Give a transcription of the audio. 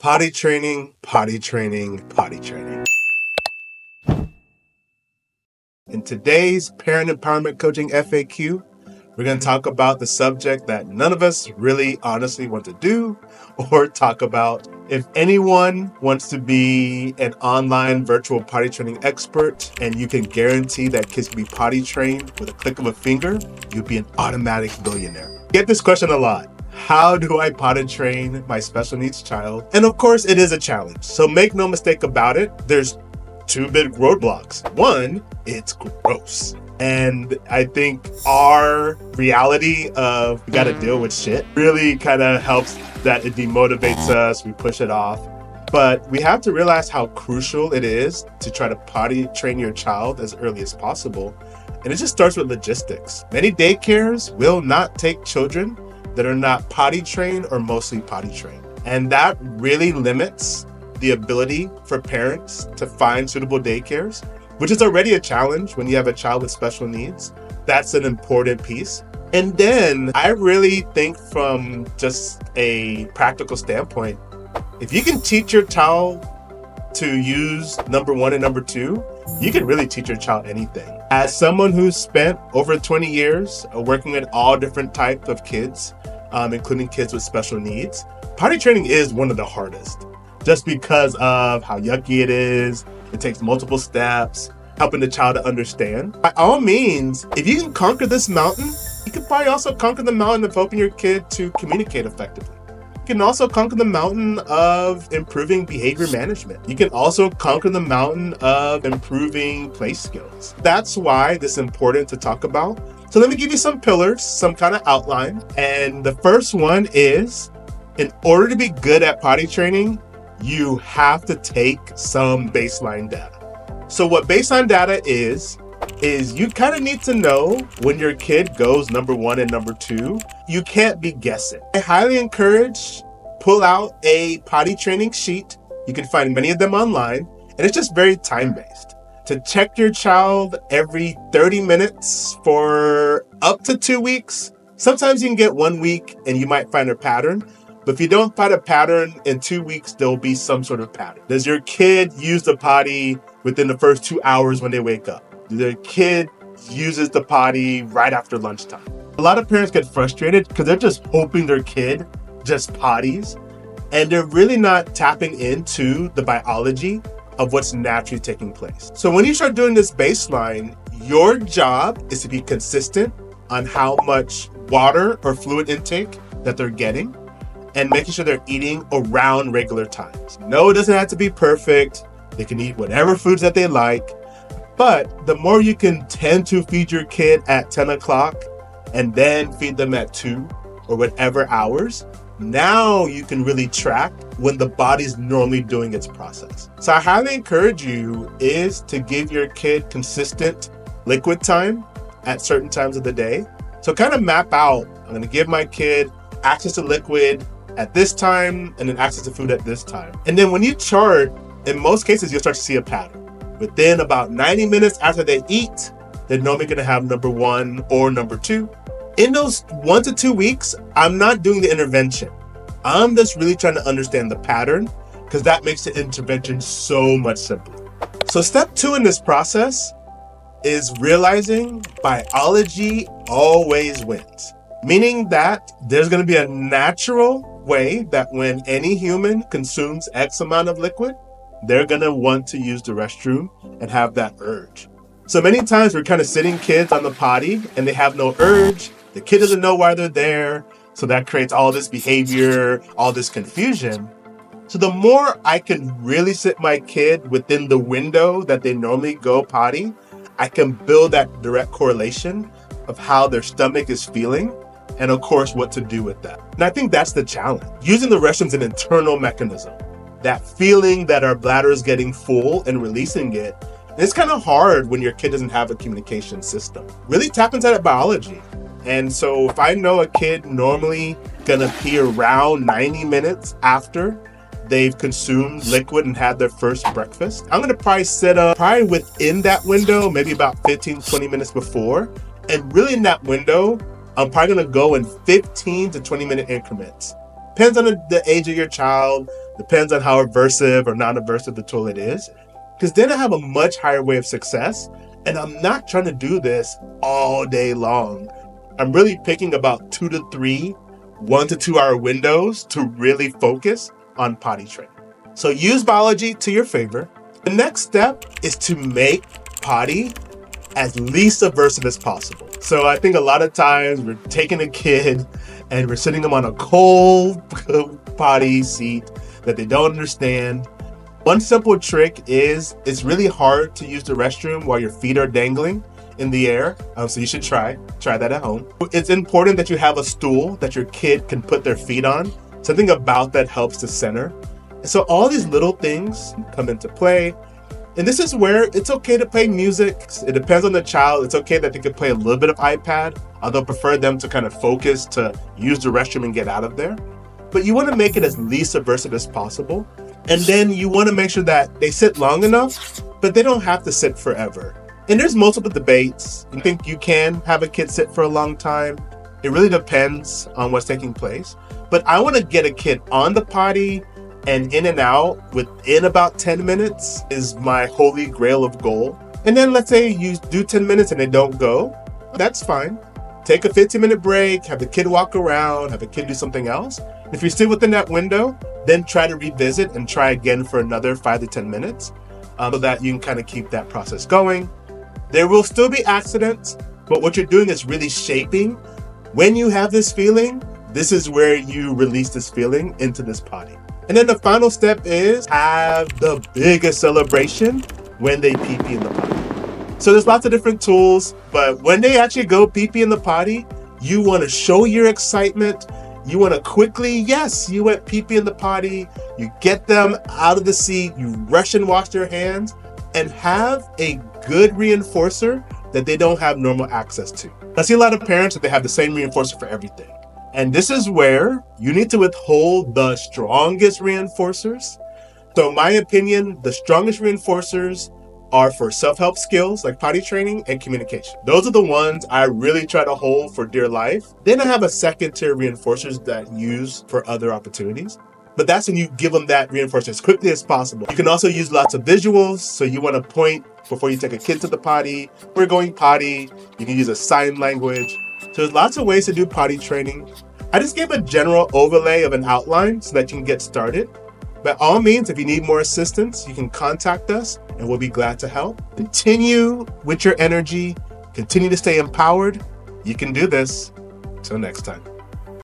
Potty training, potty training, potty training. In today's Parent Empowerment Coaching FAQ, we're going to talk about the subject that none of us really honestly want to do or talk about. If anyone wants to be an online virtual potty training expert and you can guarantee that kids can be potty trained with a click of a finger, you'll be an automatic billionaire. Get this question a lot. How do I potty train my special needs child? And of course, it is a challenge. So make no mistake about it. There's two big roadblocks. One, it's gross. And I think our reality of we got to deal with shit really kind of helps that it demotivates us. We push it off. But we have to realize how crucial it is to try to potty train your child as early as possible. And it just starts with logistics. Many daycares will not take children that are not potty trained or mostly potty trained. And that really limits the ability for parents to find suitable daycares, which is already a challenge when you have a child with special needs. That's an important piece. And then I really think from just a practical standpoint, if you can teach your child to use number one and number two, you can really teach your child anything. As someone who's spent over 20 years working with all different types of kids, including kids with special needs, potty training is one of the hardest just because of how yucky it is. It takes multiple steps, helping the child to understand. By all means, if you can conquer this mountain, you can probably also conquer the mountain of helping your kid to communicate effectively. You can also conquer the mountain of improving behavior management. You can also conquer the mountain of improving play skills. That's why this is important to talk about. So let me give you some pillars, some kind of outline. And the first one is, in order to be good at potty training, you have to take some baseline data. So what baseline data is you kind of need to know when your kid goes number one and number two. You can't be guessing. I highly encourage pull out a potty training sheet. You can find many of them online, and it's just very time-based. To check your child every 30 minutes for up to 2 weeks. Sometimes you can get 1 week and you might find a pattern. But if you don't find a pattern in 2 weeks, there'll be some sort of pattern. Does your kid use the potty within the first 2 hours when they wake up? Does their kid uses the potty right after lunchtime? A lot of parents get frustrated because they're just hoping their kid just potties, and they're really not tapping into the biology of what's naturally taking place. So when you start doing this baseline, your job is to be consistent on how much water or fluid intake that they're getting, and making sure they're eating around regular times. No, it doesn't have to be perfect. They can eat whatever foods that they like. But the more you can tend to feed your kid at 10 o'clock and then feed them at 2 or whatever hours, now you can really track when the body's normally doing its process. So I highly encourage you is to give your kid consistent liquid time at certain times of the day. So kind of map out, I'm gonna give my kid access to liquid at this time, and then access to food at this time. And then when you chart, in most cases, you'll start to see a pattern. Within about 90 minutes after they eat, they're normally gonna have number one or number two. In those 1 to 2 weeks, I'm not doing the intervention. I'm just really trying to understand the pattern, because that makes the intervention so much simpler. So step 2 in this process is realizing biology always wins. Meaning that there's going to be a natural way that when any human consumes X amount of liquid, they're going to want to use the restroom and have that urge. So many times we're kind of sitting kids on the potty and they have no urge. The kid doesn't know why they're there. So that creates all this behavior, all this confusion. So the more I can really sit my kid within the window that they normally go potty, I can build that direct correlation of how their stomach is feeling, and of course, what to do with that. And I think that's the challenge. Using the restroom is an internal mechanism. That feeling that our bladder is getting full and releasing it, and it's kind of hard when your kid doesn't have a communication system. Really tap into that biology. And so if I know a kid normally gonna pee around 90 minutes after they've consumed liquid and had their first breakfast, I'm gonna probably set up probably within that window, maybe about 15, 20 minutes before. And really in that window, I'm probably gonna go in 15 to 20 minute increments. Depends on the age of your child, depends on how aversive or non-aversive the toilet is. Because then I have a much higher way of success. And I'm not trying to do this all day long. I'm really picking about 2 to 3, 1 to 2 hour windows to really focus on potty training. So use biology to your favor. The next step is to make potty as least aversive as possible. So I think a lot of times we're taking a kid and we're sitting them on a cold potty seat that they don't understand. One simple trick is it's really hard to use the restroom while your feet are dangling in the air. So you should try that at home. It's important that you have a stool that your kid can put their feet on. Something about that helps to center. So all these little things come into play. And this is where it's okay to play music. It depends on the child. It's okay that they could play a little bit of iPad, although I prefer them to kind of focus to use the restroom and get out of there. But you want to make it as least aversive as possible. And then you want to make sure that they sit long enough, but they don't have to sit forever. And there's multiple debates. I think you can have a kid sit for a long time. It really depends on what's taking place. But I want to get a kid on the potty and in and out within about 10 minutes is my holy grail of goal. And then let's say you do 10 minutes and they don't go. That's fine. Take a 15-minute break, have the kid walk around, have the kid do something else. If you're still within that window, then try to revisit and try again for another 5 to 10 minutes so that you can kind of keep that process going. There will still be accidents, but what you're doing is really shaping. When you have this feeling, this is where you release this feeling into this potty. And then the final step is have the biggest celebration when they pee-pee in the potty. So there's lots of different tools, but when they actually go pee-pee in the potty, you want to show your excitement. You want to quickly, yes, you went pee-pee in the potty, you get them out of the seat, you rush and wash their hands, and have a good reinforcer that they don't have normal access to. I see a lot of parents that they have the same reinforcer for everything. And this is where you need to withhold the strongest reinforcers. So in my opinion, the strongest reinforcers are for self-help skills like potty training and communication. Those are the ones I really try to hold for dear life. Then I have a second tier reinforcers that I use for other opportunities. But that's when you give them that reinforcer as quickly as possible. You can also use lots of visuals. So you want to point before you take a kid to the potty. We're going potty. You can use a sign language. So there's lots of ways to do potty training. I just gave a general overlay of an outline so that you can get started. By all means, if you need more assistance, you can contact us and we'll be glad to help. Continue with your energy. Continue to stay empowered. You can do this. Till next time.